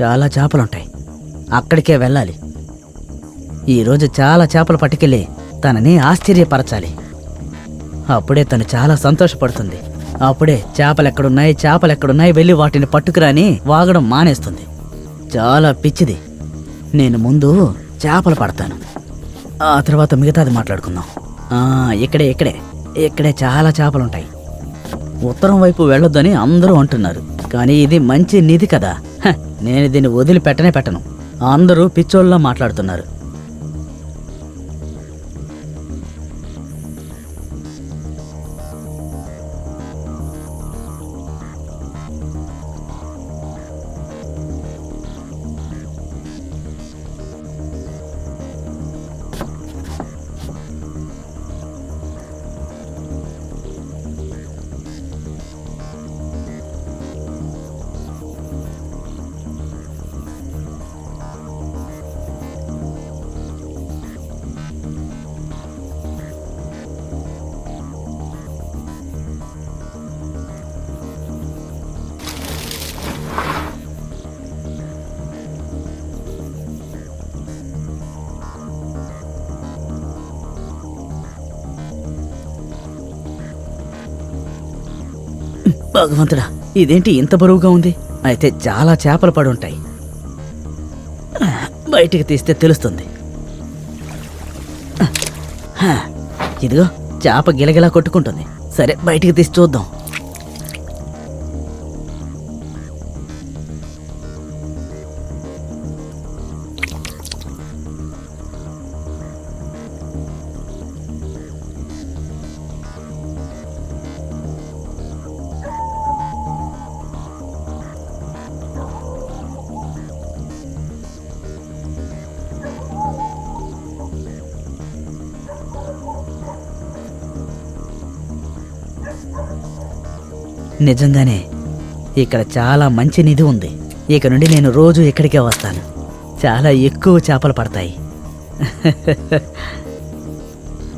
చాలా చేపలుంటాయి. అక్కడికే వెళ్ళాలి. ఈరోజు చాలా చేపలు పట్టుకెళ్ళి తనని ఆశ్చర్యపరచాలి. అప్పుడే తను చాలా సంతోషపడుతుంది. అప్పుడే చేపలెక్కడున్నాయి వెళ్ళి వాటిని పట్టుకురాని వాగడం మానేస్తుంది. చాలా పిచ్చిది. నేను ముందు చేపలు పడతాను, ఆ తర్వాత మిగతాది మాట్లాడుకుందాం. ఇక్కడే చాలా చేపలుంటాయి. ఉత్తరం వైపు వెళ్ళొద్దని అందరూ అంటున్నారు, కానీ ఇది మంచి నిధి కదా. నేను దీన్ని వదిలిపెట్టను. అందరూ పిచ్చోళ్ళలా మాట్లాడుతున్నారు. భగవంతుడా, ఇదేంటి ఇంత బరువుగా ఉంది? అయితే చాలా చేపలు పడి ఉంటాయి. బయటికి తీస్తే తెలుస్తుంది. ఇదిగో చేప గిలగిలా కొట్టుకుంటుంది. సరే, బయటికి తీసి చూద్దాం. నిజంగానే ఇక్కడ చాలా మంచి నిధి ఉంది. ఇక నుండి నేను రోజు ఇక్కడికే వస్తాను. చాలా ఎక్కువ చేపలు పడతాయి.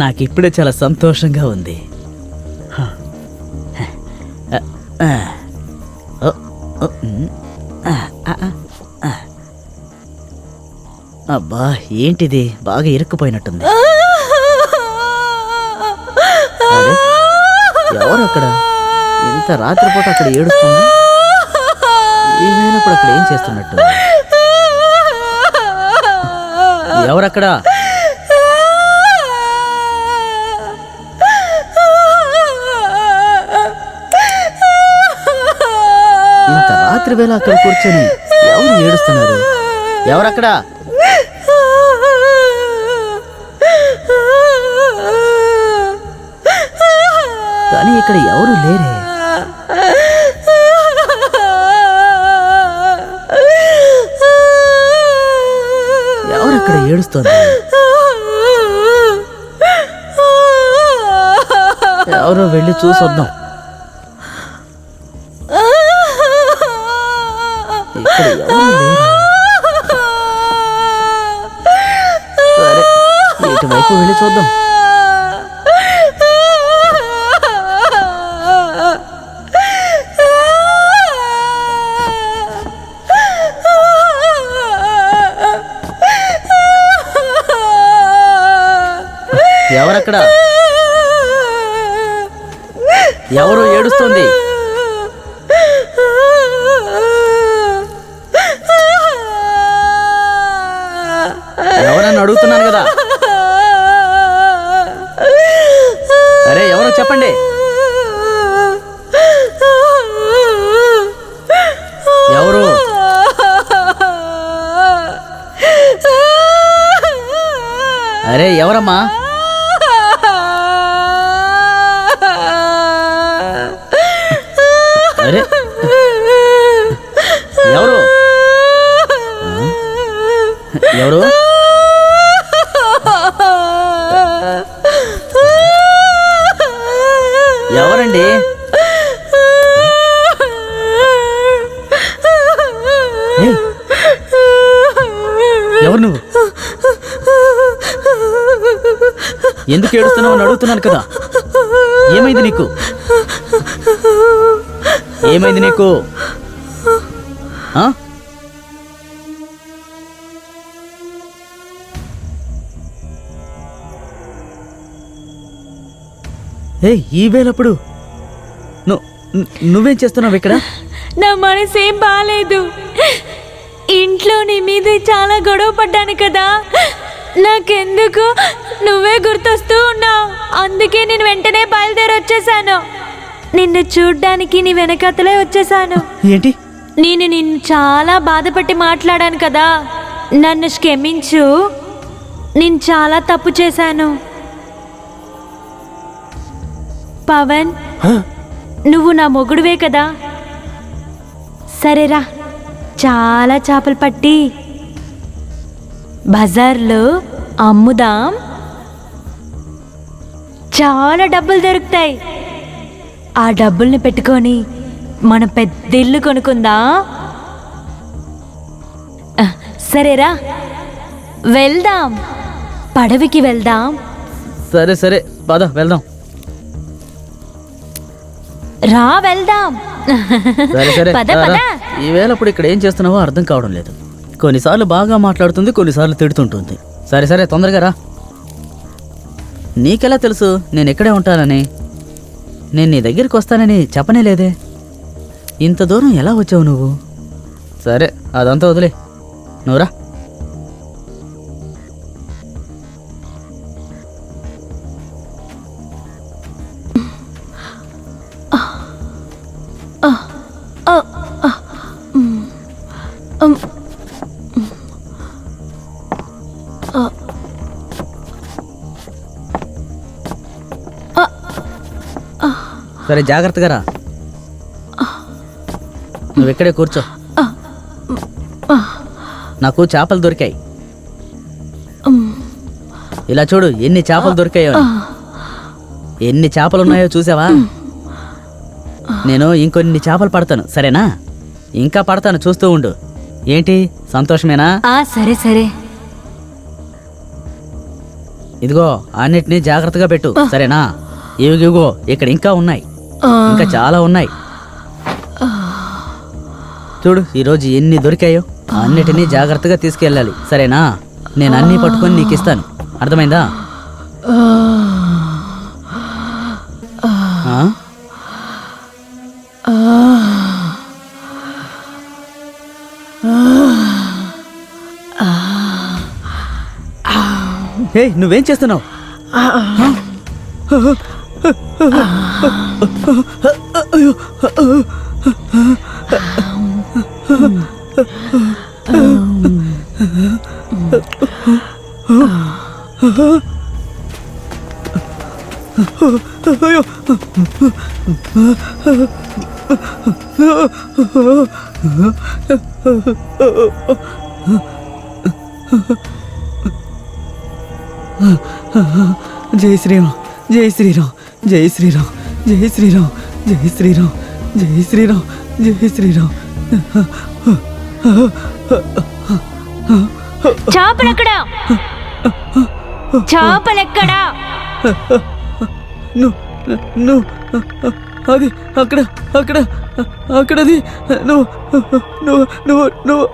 నాకిప్పుడే చాలా సంతోషంగా ఉంది. అబ్బా, ఏంటిది? బాగా ఇరుక్కుపోయినట్టుంది. ఎవరక్కడ? ఇంత రాత్రిపూట అక్కడ ఏడుస్తుంది. ఏమైనప్పుడు అక్కడ ఏం చేస్తున్నట్టు? ఎవరక్కడ? ఇంత రాత్రి వేళ అక్కడ కూర్చొని ఎవరు ఏడుస్తున్నారు? ఎవరక్కడ? కానీ ఇక్కడ ఎవరు లేరే. ఎవరక్కడ ఏడుస్తోంది? ఎవరో వెళ్ళి చూసొద్దాం. ఇక్కడ ఎవరు లేరు. సరే, ఇటువైపు వెళ్ళి చూద్దాం. ఎవరక్కడ? ఎవరు ఏడుస్తుంది? ఎవరని అడుగుతున్నాను కదా. అరే, ఎవరో చెప్పండి. ఎవరు? అరే, ఎవరమ్మా? అరే, ఎవరు? ఎవరు? ఎవరండి? ఎవరు నువ్వు? ఎందుకు ఏడుస్తున్నావు అని అడుగుతున్నాను కదా. ఏమైంది నీకు? ఏమైంది నీకు? ఈ వేళప్పుడు నువ్వేం చేస్తున్నావు ఇక్కడ? నా మనసేం బాలేదు. ఇంట్లో నీ మీద చాలా గొడవ పడ్డాను కదా, నాకెందుకు నువ్వే గుర్తొస్తూ ఉన్నావు. అందుకే నేను వెంటనే బయలుదేరి వచ్చేసాను. నిన్ను చూడ్డానికి నీ వెనకతలే వచ్చేసాను. ఏంటి? నిన్ను చాలా బాధపట్టి మాట్లాడాను కదా, నన్ను క్షమించు. నేను చాలా తప్పు చేశాను. పవన్, నువ్వు నా మొగుడువే కదా, సరేరా చాలా చేపలు పట్టి బజార్లో అమ్ముదాం. చాలా డబ్బులు దొరుకుతాయి. ఆ డబ్బుల్ని పెట్టుకొని మనం పెద్ద ఇల్లు కొనుక్కుందాం. సరేరా వెళ్దాం, పడవికి వెళ్దాం. సరే సరే పద వెళ్దాం. రా వెళ్దాం. సరే సరే పద పద. ఈవేళ ఇప్పుడు ఇక్కడ ఏం చేస్తున్నావో అర్థం కావడం లేదు. కొన్నిసార్లు బాగా మాట్లాడుతుంది, కొన్నిసార్లు తిడుతుంటుంది. సరే సరే తొందరగా రా. నీకెలా తెలుసు నేను ఇక్కడే ఉంటానని? నేను నీ దగ్గరికి వస్తానని చెప్పనే లేదే. ఇంత దూరం ఎలా వచ్చావు నువ్వు? సరే అదంతా వదిలే, నువ్వురా. సరే జాగ్రత్తగా రా. నువ్వు ఇక్కడే కూర్చో. నాకు చేపలు దొరికాయి. ఇలా చూడు ఎన్ని చేపలు దొరికాయో. ఎన్ని చేపలు ఉన్నాయో చూసావా? నేను ఇంకొన్ని చేపలు పడతాను, సరేనా? ఇంకా పడతాను, చూస్తూ ఉండు. ఏంటి సంతోషమేనా? సరే సరే. ఇదిగో అన్నిటినీ జాగ్రత్తగా పెట్టు, సరేనా? ఇవిగో ఇక్కడ ఇంకా ఉన్నాయి, ఇంకా చాలా ఉన్నాయి. చూడు ఈరోజు ఎన్ని దొరికాయో. అన్నిటినీ జాగ్రత్తగా తీసుకెళ్ళాలి, సరేనా? నేను అన్నీ పట్టుకొని నీకు ఇస్తాను, అర్థమైందా? హే, నువ్వేం చేస్తున్నావు? జై శ్రీరామ్, జై శ్రీరామ్, జై శ్రీరామ్, జై శ్రీరామ్, జై శ్రీరామ్, జై శ్రీరామ్, జై శ్రీరామ్. చేపలెక్కడా? చేపలెక్కడా? అది అక్కడ అక్కడ అక్కడది. నువ్వు నువ్వు నువ్వు నువ్వు